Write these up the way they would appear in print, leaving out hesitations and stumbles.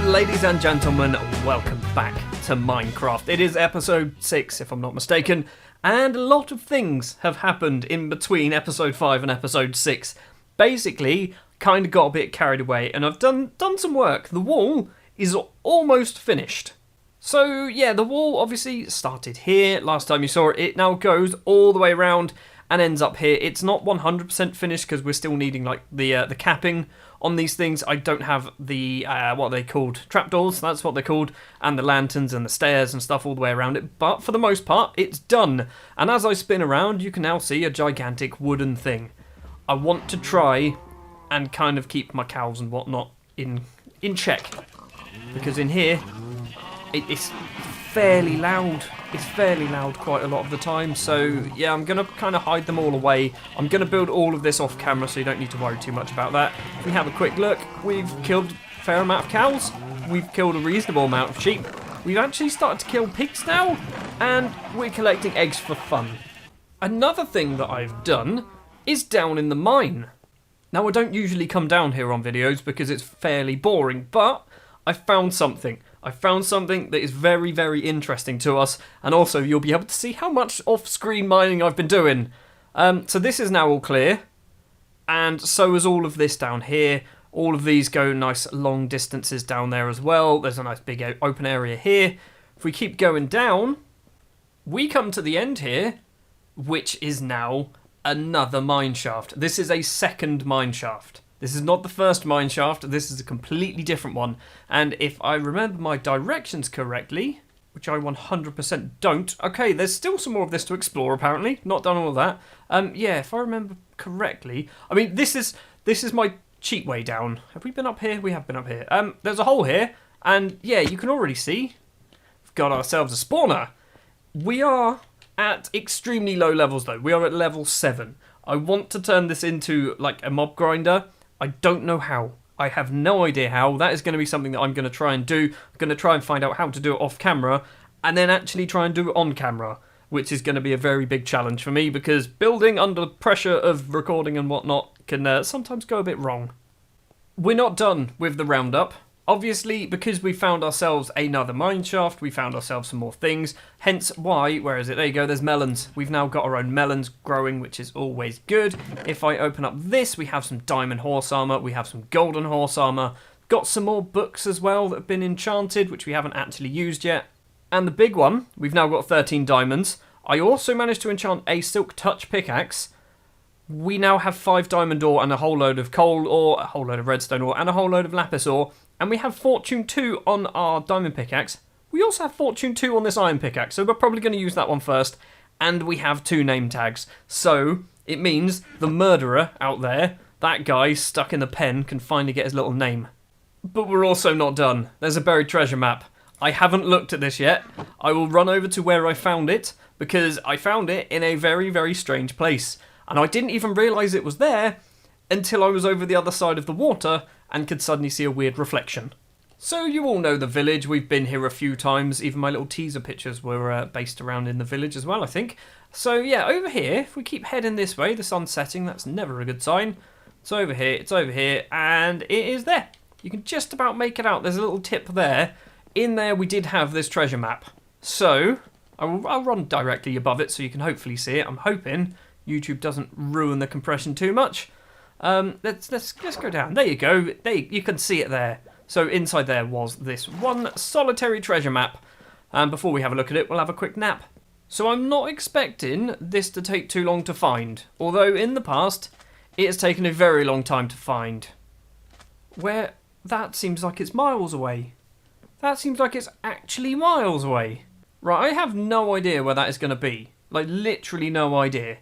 ladies and gentlemen, welcome back to Minecraft. It is episode 6, if I'm not mistaken, and a lot of things have happened in between episode 5 and episode 6. Basically, kind of got a bit carried away, and I've done some work. The wall is almost finished. So, yeah, the wall obviously started here. Last time you saw it, it now goes all the way around and ends up here. It's not 100% finished because we're still needing like the capping on these things. I don't have the what are they called, trapdoors, that's what they're called, and the lanterns and the stairs and stuff all the way around it, but for the most part it's done. And as I spin around, you can now see a gigantic wooden thing. I want to try and kind of keep my cows and whatnot in check, because in here it's fairly loud. It's fairly loud quite a lot of the time, so yeah, I'm going to kind of hide them all away. I'm going to build all of this off camera, so you don't need to worry too much about that. If we have a quick look, we've killed a fair amount of cows. We've killed a reasonable amount of sheep. We've actually started to kill pigs now, and we're collecting eggs for fun. Another thing that I've done is down in the mine. Now, I don't usually come down here on videos because it's fairly boring, but I found something. I found something that is very, very interesting to us, and also you'll be able to see how much off-screen mining I've been doing. So this is now all clear, and so is all of this down here. All of these go nice long distances down there as well. There's a nice big open area here. If we keep going down, we come to the end here, which is now another mine shaft. This is a second mine shaft. This is not the first mine shaft, this is a completely different one. And if I remember my directions correctly, which I 100% don't, okay, there's still some more of this to explore apparently, not done all of that. Yeah, if I remember correctly, I mean, this is my cheat way down. Have we been up here? We have been up here. There's a hole here, and yeah, you can already see, we've got ourselves a spawner. We are at extremely low levels though, we are at level 7. I want to turn this into like a mob grinder. I don't know how. I have no idea how. That is going to be something that I'm going to try and do. I'm going to try and find out how to do it off camera, and then actually try and do it on camera, which is going to be a very big challenge for me, because building under pressure of recording and whatnot can sometimes go a bit wrong. We're not done with the roundup. Obviously, because we found ourselves another mine shaft, we found ourselves some more things, hence why, where is it? There you go, there's melons. We've now got our own melons growing, which is always good. If I open up this, we have some diamond horse armour, we have some golden horse armour, got some more books as well that have been enchanted, which we haven't actually used yet. And the big one, we've now got 13 diamonds. I also managed to enchant a silk touch pickaxe. We now have 5 diamond ore and a whole load of coal ore, a whole load of redstone ore, and a whole load of lapis ore. And we have Fortune 2 on our diamond pickaxe. We also have Fortune 2 on this iron pickaxe, so we're probably going to use that one first. And we have 2 name tags. So it means the murderer out there, that guy stuck in the pen, can finally get his little name. But we're also not done. There's a buried treasure map. I haven't looked at this yet. I will run over to where I found it, because I found it in a very, very strange place. And I didn't even realise it was there until I was over the other side of the water and could suddenly see a weird reflection. So you all know the village, we've been here a few times, even my little teaser pictures were based around in the village as well, I think. So yeah, over here, if we keep heading this way, the sun's setting, that's never a good sign. It's over here, and it is there. You can just about make it out, there's a little tip there. In there we did have this treasure map. So, I'll run directly above it so you can hopefully see it. I'm hoping YouTube doesn't ruin the compression too much. Let's go down. There you go. You can see it there. So inside there was this one solitary treasure map. And before we have a look at it, we'll have a quick nap. So I'm not expecting this to take too long to find. Although in the past, it has taken a very long time to find. Where that seems like it's miles away. That seems like it's actually miles away. Right, I have no idea where that is going to be. Like, literally no idea.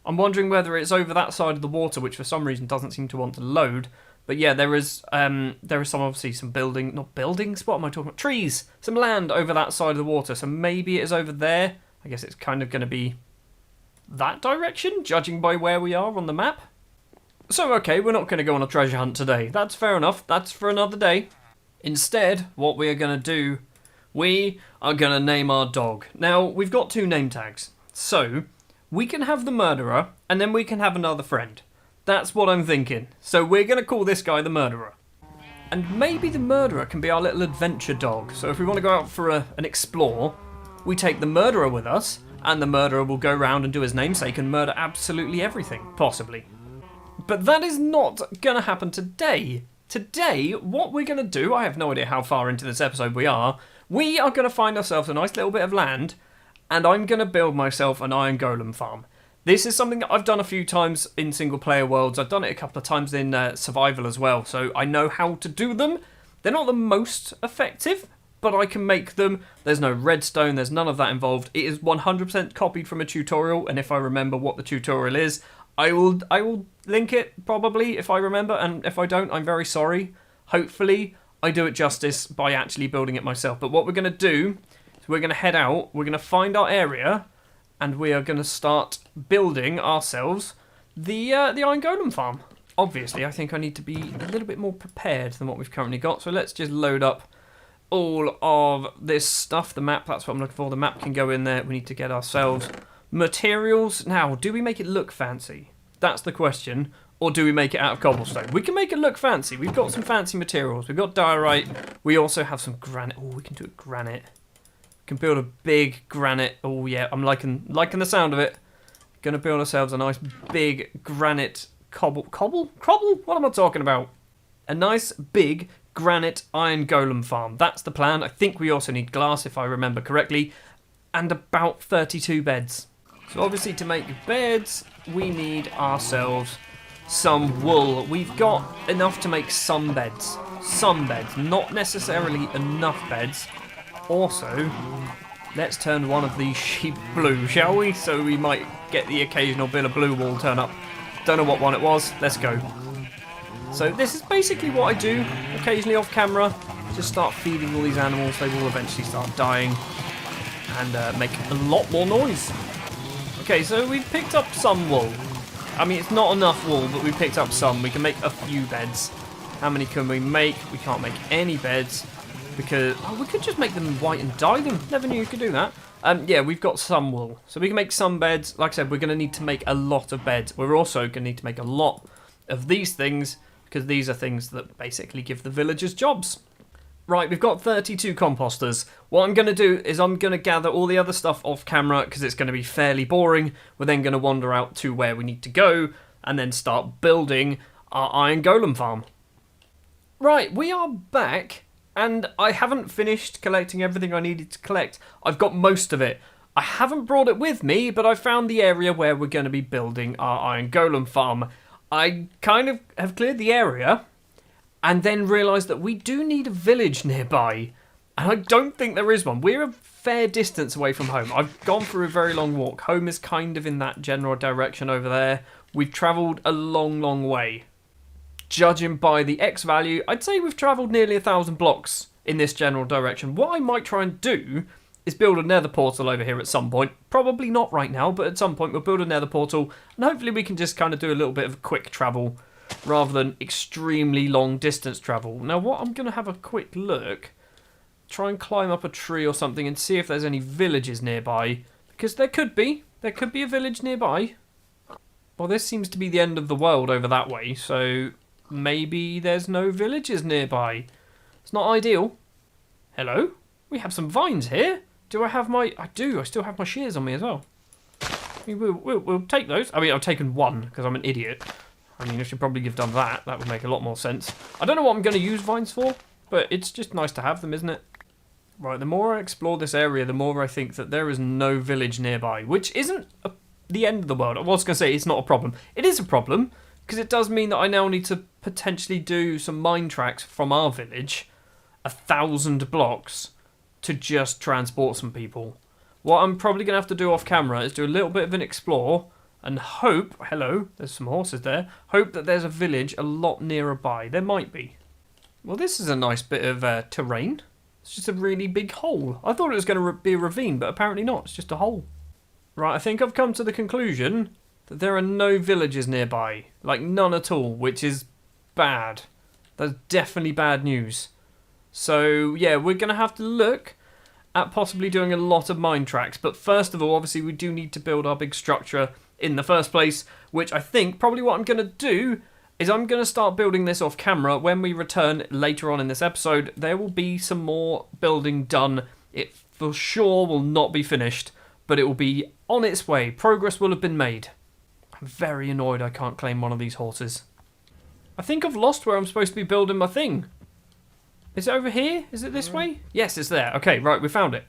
I'm wondering whether it's over that side of the water, which for some reason doesn't seem to want to load. But yeah, there is obviously some not buildings, what am I talking about? Trees! Some land over that side of the water, so maybe it is over there. I guess it's kind of going to be that direction, judging by where we are on the map. So okay, we're not going to go on a treasure hunt today. That's fair enough, that's for another day. Instead, what we are going to do, we are going to name our dog. Now, we've got 2 name tags, so we can have the murderer, and then we can have another friend. That's what I'm thinking. So we're going to call this guy the murderer. And maybe the murderer can be our little adventure dog. So if we want to go out for an explore, we take the murderer with us, and the murderer will go around and do his namesake and murder absolutely everything, possibly. But that is not going to happen today. Today, what we're going to do, I have no idea how far into this episode we are going to find ourselves a nice little bit of land, and I'm going to build myself an Iron Golem farm. This is something that I've done a few times in single-player worlds. I've done it a couple of times in survival as well, so I know how to do them. They're not the most effective, but I can make them. There's no redstone, there's none of that involved. It is 100% copied from a tutorial, and if I remember what the tutorial is, I will link it, probably, if I remember, and if I don't, I'm very sorry. Hopefully, I do it justice by actually building it myself. But what we're going to do is we're going to head out, we're going to find our area, and we are going to start building ourselves the Iron Golem farm. Obviously, I think I need to be a little bit more prepared than what we've currently got. So let's just load up all of this stuff. The map, that's what I'm looking for. The map can go in there. We need to get ourselves materials. Now, do we make it look fancy? That's the question. Or do we make it out of cobblestone? We can make it look fancy. We've got some fancy materials. We've got diorite. We also have some granite. Oh, we can do it granite. Can build a big granite. Oh yeah, I'm liking the sound of it. Gonna build ourselves a nice big granite cobble. What am I talking about? A nice big granite Iron Golem farm. That's the plan. I think we also need glass, if I remember correctly, and about 32 beds. So obviously to make beds, we need ourselves some wool. We've got enough to make some beds. Some beds, not necessarily enough beds. Also, let's turn one of these sheep blue, shall we? So we might get the occasional bit of blue wool turn up. Don't know what one it was. Let's go. So this is basically what I do occasionally off camera. Just start feeding all these animals. They will eventually start dying and make a lot more noise. Okay, so we've picked up some wool. I mean, it's not enough wool, but we picked up some. We can make a few beds. How many can we make? We can't make any beds. Because, we could just make them white and dye them. Never knew you could do that. Yeah, we've got some wool. So we can make some beds. Like I said, we're going to need to make a lot of beds. We're also going to need to make a lot of these things, because these are things that basically give the villagers jobs. Right, we've got 32 composters. What I'm going to do is I'm going to gather all the other stuff off camera, because it's going to be fairly boring. We're then going to wander out to where we need to go, and then start building our Iron Golem farm. Right, we are back. And I haven't finished collecting everything I needed to collect. I've got most of it. I haven't brought it with me, but I found the area where we're going to be building our Iron Golem farm. I kind of have cleared the area, and then realised that we do need a village nearby. And I don't think there is one. We're a fair distance away from home. I've gone through a very long walk. Home is kind of in that general direction over there. We've travelled a long, long way. Judging by the X value, I'd say we've travelled nearly 1,000 blocks in this general direction. What I might try and do is build a nether portal over here at some point. Probably not right now, but at some point we'll build a nether portal, and hopefully we can just kind of do a little bit of quick travel rather than extremely long distance travel. Now what I'm going to have a quick look, try and climb up a tree or something and see if there's any villages nearby, because there could be a village nearby. Well, this seems to be the end of the world over that way, so maybe there's no villages nearby. It's not ideal. Hello? We have some vines here. Do I have my... I do. I still have my shears on me as well. We'll take those. I mean, I've taken one because I'm an idiot. I mean, I should probably have done that. That would make a lot more sense. I don't know what I'm going to use vines for, but it's just nice to have them, isn't it? Right, the more I explore this area, the more I think that there is no village nearby, which isn't the end of the world. I was going to say it's not a problem. It is a problem, because it does mean that I now need to potentially do some mine tracks from our village, 1,000 blocks, to just transport some people. What I'm probably going to have to do off camera is do a little bit of an explore and hope, hello, there's some horses there, hope that there's a village a lot nearer by. There might be. Well, this is a nice bit of terrain. It's just a really big hole. I thought it was going to be a ravine, but apparently not. It's just a hole. Right, I think I've come to the conclusion that there are no villages nearby. Like, none at all, which is bad. That's definitely bad news. So, yeah, we're going to have to look at possibly doing a lot of mine tracks. But first of all, obviously, we do need to build our big structure in the first place, which I think probably what I'm going to do is I'm going to start building this off camera. When we return later on in this episode, there will be some more building done. It for sure will not be finished, but it will be on its way. Progress will have been made. I'm very annoyed I can't claim one of these horses. I think I've lost where I'm supposed to be building my thing. Is it over here? Is it this way? Yes, it's there. Okay, right, we found it.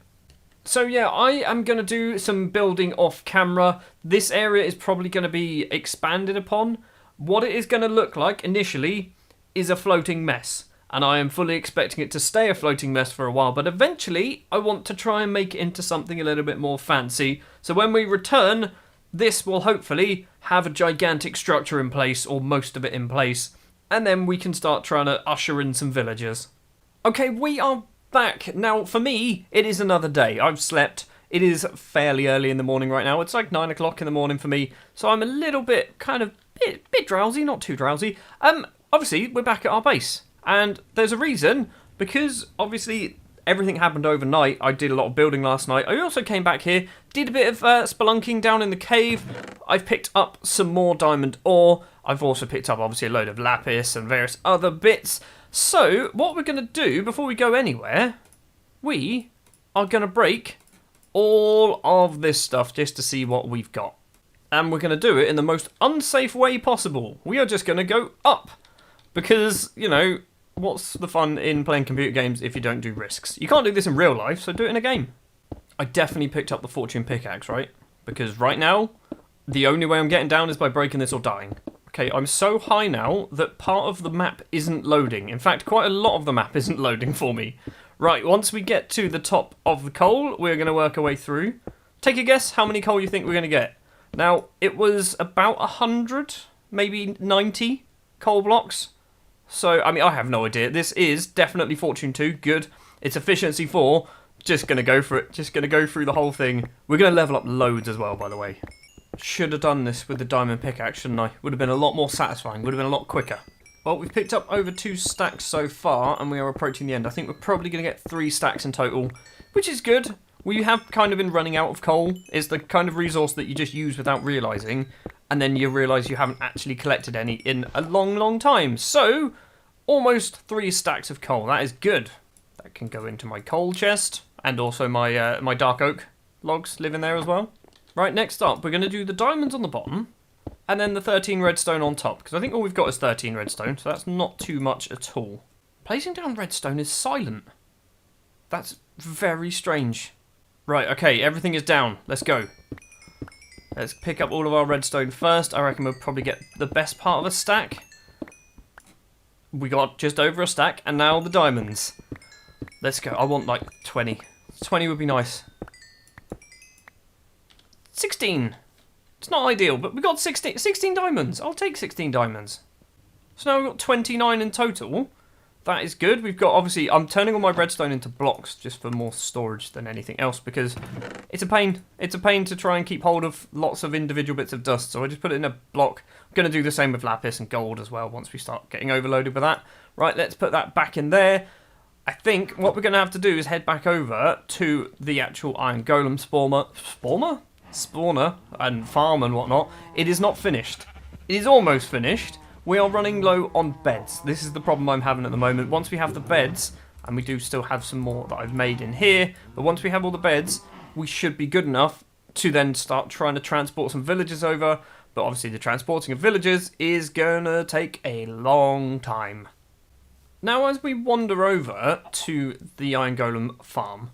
So yeah, I am going to do some building off camera. This area is probably going to be expanded upon. What it is going to look like initially is a floating mess. And I am fully expecting it to stay a floating mess for a while. But eventually, I want to try and make it into something a little bit more fancy. So when we return, this will hopefully have a gigantic structure in place, or most of it in place. And then we can start trying to usher in some villagers. Okay, we are back. Now, for me, it is another day. I've slept. It is fairly early in the morning right now. It's like 9 o'clock in the morning for me. So I'm a little bit, bit drowsy, not too drowsy. Obviously, we're back at our base. And there's a reason, because obviously everything happened overnight. I did a lot of building last night. I also came back here, did a bit of spelunking down in the cave. I've picked up some more diamond ore. I've also picked up, obviously, a load of lapis and various other bits. So, what we're going to do, before we go anywhere, we are going to break all of this stuff just to see what we've got. And we're going to do it in the most unsafe way possible. We are just going to go up. Because, you know, what's the fun in playing computer games if you don't do risks? You can't do this in real life, so do it in a game. I definitely picked up the fortune pickaxe, right? Because right now, the only way I'm getting down is by breaking this or dying. Okay, I'm so high now that part of the map isn't loading. In fact, quite a lot of the map isn't loading for me. Right, once we get to the top of the coal, we're going to work our way through. Take a guess how many coal you think we're going to get. Now, it was about 100, maybe 90 coal blocks. So, I mean, I have no idea. This is definitely Fortune 2. Good. It's Efficiency 4. Just going to go for it. Just going to go through the whole thing. We're going to level up loads as well, by the way. Should have done this with the diamond pickaxe, shouldn't I? Would have been a lot more satisfying. Would have been a lot quicker. Well, we've picked up over 2 stacks so far, and we are approaching the end. I think we're probably going to get 3 stacks in total, which is good. We have kind of been running out of coal. It's the kind of resource that you just use without realising, and then you realise you haven't actually collected any in a long, long time. So, almost 3 stacks of coal. That is good. That can go into my coal chest, and also my my dark oak logs live in there as well. Right, next up, we're going to do the diamonds on the bottom, and then the 13 redstone on top, because I think all we've got is 13 redstone, so that's not too much at all. Placing down redstone is silent. That's very strange. Right, okay, everything is down. Let's go. Let's pick up all of our redstone first. I reckon we'll probably get the best part of a stack. We got just over a stack, and now the diamonds. Let's go. I want like 20. 20 would be nice. 16. It's not ideal, but we got 16 diamonds. I'll take 16 diamonds. So now we've got 29 in total. That is good. We've got, obviously, I'm turning all my redstone into blocks just for more storage than anything else because it's a pain. It's a pain to try and keep hold of lots of individual bits of dust. So I just put it in a block. I'm going to do the same with lapis and gold as well once we start getting overloaded with that. Right, let's put that back in there. I think what we're going to have to do is head back over to the actual Iron Golem spawner and farm and whatnot. It is not finished. It is almost finished. We are running low on beds. This is the problem I'm having at the moment. Once we have the beds, and we do still have some more that I've made in here, but once we have all the beds, we should be good enough to then start trying to transport some villagers over. But obviously the transporting of villagers is going to take a long time. Now as we wander over to the Iron Golem farm,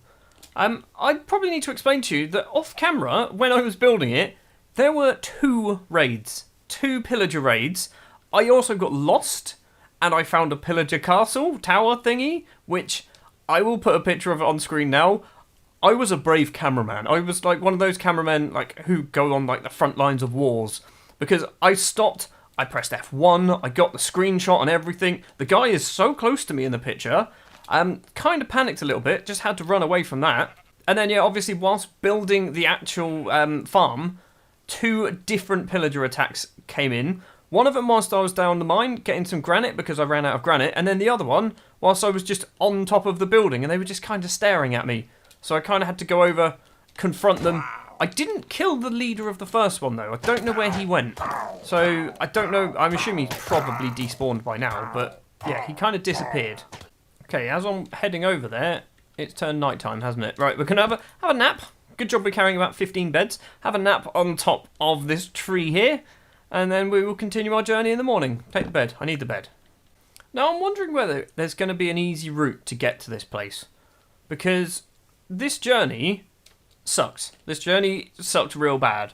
I probably need to explain to you that off camera, when I was building it, there were 2 raids. 2 pillager raids. I also got lost, and I found a pillager castle, tower thingy, which I will put a picture of it on screen now. I was a brave cameraman. I was like one of those cameramen like who go on like the front lines of wars. Because I stopped, I pressed F1, I got the screenshot and everything. The guy is so close to me in the picture. Kind of panicked a little bit, just had to run away from that. And then, yeah, obviously, whilst building the actual farm, 2 different pillager attacks came in. One of them whilst I was down the mine, getting some granite because I ran out of granite. And then the other one whilst I was just on top of the building, and they were just kind of staring at me. So I kind of had to go over, confront them. I didn't kill the leader of the first one, though. I don't know where he went. So, I don't know. I'm assuming he's probably despawned by now, but yeah, he kind of disappeared. Okay, as I'm heading over there, it's turned nighttime, hasn't it? Right, we're going to have a nap. Good job we're carrying about 15 beds. Have a nap on top of this tree here, and then we will continue our journey in the morning. Take the bed. I need the bed. Now, I'm wondering whether there's going to be an easy route to get to this place, because this journey sucks. This journey sucked real bad.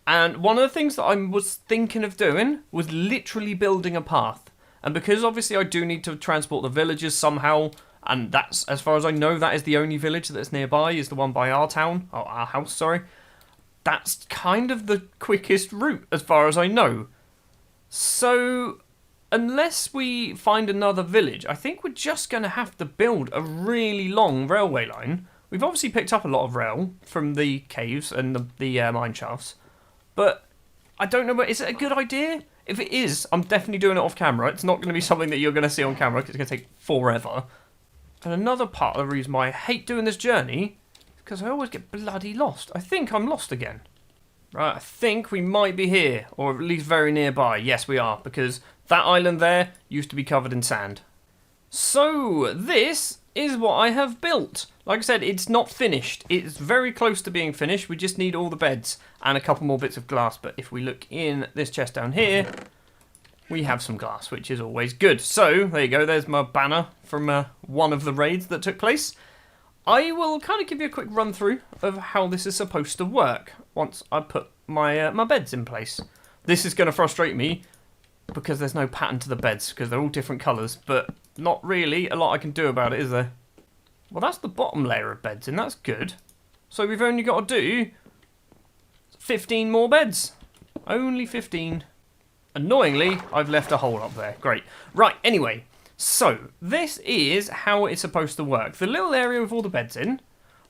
And one of the things that I was thinking of doing was literally building a path. And because obviously I do need to transport the villagers somehow, and that's, as far as I know, that is the only village that's nearby, is the one by our town, or our house, sorry. That's kind of the quickest route, as far as I know. So, unless we find another village, I think we're just going to have to build a really long railway line. We've obviously picked up a lot of rail from the caves and the mine shafts, but I don't know, is it a good idea? If it is, I'm definitely doing it off camera. It's not going to be something that you're going to see on camera, because it's going to take forever. And another part of the reason why I hate doing this journey is because I always get bloody lost. I think I'm lost again. Right, I think we might be here, or at least very nearby. Yes, we are, because that island there used to be covered in sand. So, this is what I have built. Like I said, it's not finished. It's very close to being finished. We just need all the beds and a couple more bits of glass. But if we look in this chest down here, we have some glass, which is always good. So, there you go. There's my banner from one of the raids that took place. I will kind of give you a quick run through of how this is supposed to work once I put my my beds in place. This is going to frustrate me because there's no pattern to the beds, because they're all different colours, but not really a lot I can do about it, is there? Well, that's the bottom layer of beds, and that's good. So we've only got to do 15 more beds. Only 15. Annoyingly, I've left a hole up there. Great. Right, anyway. So, this is how it's supposed to work. The little area with all the beds in,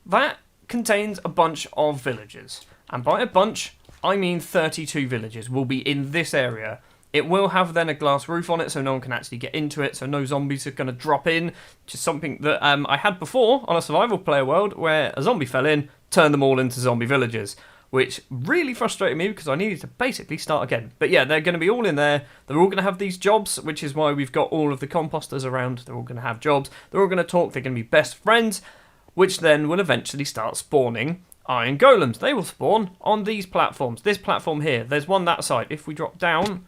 that contains a bunch of villagers. And by a bunch, I mean 32 villagers will be in this area. It will have then a glass roof on it, so no one can actually get into it, so no zombies are going to drop in, which is something that I had before on a survival player world, where a zombie fell in, turned them all into zombie villagers, which really frustrated me because I needed to basically start again. But yeah, they're going to be all in there. They're all going to have these jobs, which is why we've got all of the composters around. They're all going to have jobs. They're all going to talk. They're going to be best friends, which then will eventually start spawning Iron Golems. They will spawn on these platforms. This platform here. There's one that side. If we drop down,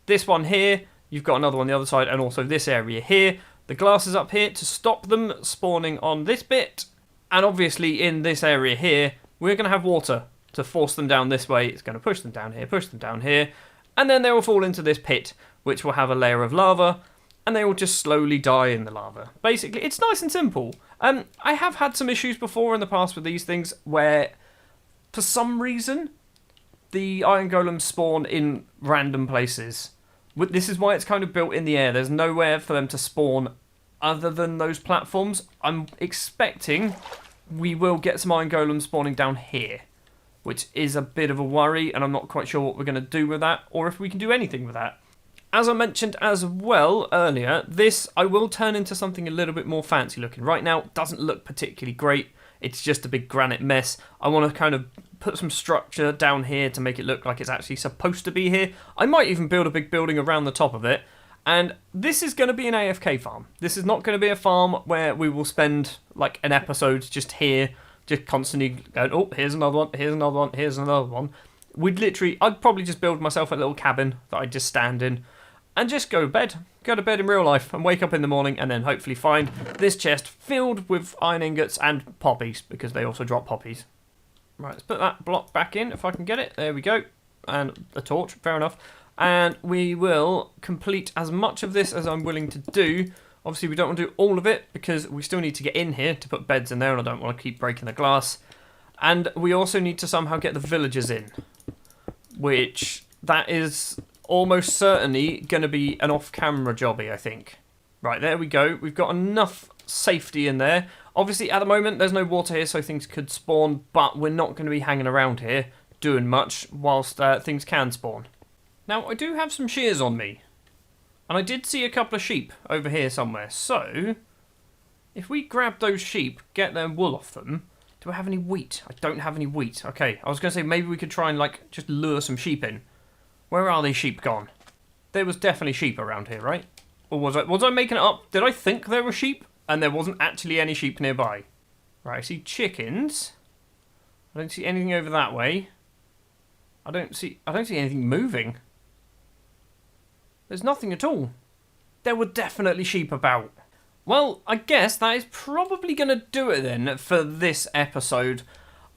this one here, you've got another one on the other side, and also this area here. The glass is up here to stop them spawning on this bit. And obviously in this area here, we're going to have water to force them down this way. It's going to push them down here, and then they will fall into this pit, which will have a layer of lava, and they will just slowly die in the lava. Basically, it's nice and simple. I have had some issues before in the past with these things where, for some reason, the Iron Golems spawn in random places. This is why it's kind of built in the air. There's nowhere for them to spawn other than those platforms. I'm expecting we will get some Iron Golems spawning down here, which is a bit of a worry, and I'm not quite sure what we're going to do with that, or if we can do anything with that. As I mentioned as well earlier, this I will turn into something a little bit more fancy looking. Right now, it doesn't look particularly great. It's just a big granite mess. I want to kind of put some structure down here to make it look like it's actually supposed to be here. I might even build a big building around the top of it. And this is going to be an AFK farm. This is not going to be a farm where we will spend like an episode just here, just constantly going, oh, here's another one, here's another one, here's another one. I'd probably just build myself a little cabin that I'd just stand in and just go to bed in real life and wake up in the morning and then hopefully find this chest filled with iron ingots and poppies, because they also drop poppies. Right, let's put that block back in if I can get it. There we go. And a torch, fair enough. And we will complete as much of this as I'm willing to do. Obviously, we don't want to do all of it because we still need to get in here to put beds in there, and I don't want to keep breaking the glass. And we also need to somehow get the villagers in, which that is almost certainly going to be an off-camera jobby, I think. Right, there we go. We've got enough safety in there. Obviously, at the moment, there's no water here, so things could spawn, but we're not going to be hanging around here doing much whilst things can spawn. Now, I do have some shears on me, and I did see a couple of sheep over here somewhere, so if we grab those sheep, get their wool off them, Do I have any wheat? I don't have any wheat. Okay, I was going to say maybe we could try and, like, just lure some sheep in. Where are these sheep gone? There was definitely sheep around here, right? Or was I making it up? Did I think there were sheep and there wasn't actually any sheep nearby? Right, I see chickens. I don't see anything over that way. I don't see anything moving. There's nothing at all. There were definitely sheep about. Well, I guess that is probably going to do it then for this episode.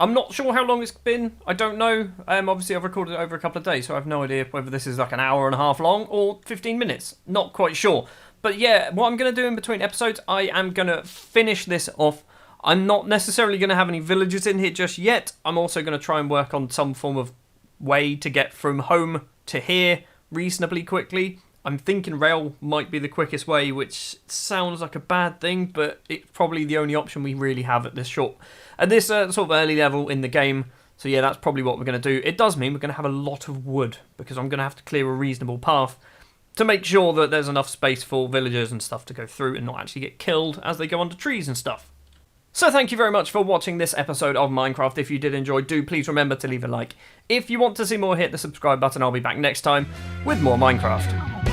I'm not sure how long it's been. I don't know. Obviously, I've recorded it over a couple of days, so I have no idea whether this is like an hour and a half long or 15 minutes. Not quite sure. But yeah, what I'm going to do in between episodes, I am going to finish this off. I'm not necessarily going to have any villagers in here just yet. I'm also going to try and work on some form of way to get from home to here reasonably quickly. I'm thinking rail might be the quickest way, which sounds like a bad thing, but it's probably the only option we really have at this sort of early level in the game. So yeah, that's probably what we're going to do. It does mean we're going to have a lot of wood, because I'm going to have to clear a reasonable path to make sure that there's enough space for villagers and stuff to go through and not actually get killed as they go onto trees and stuff. So thank you very much for watching this episode of Minecraft. If you did enjoy, do please remember to leave a like. If you want to see more, hit the subscribe button. I'll be back next time with more Minecraft.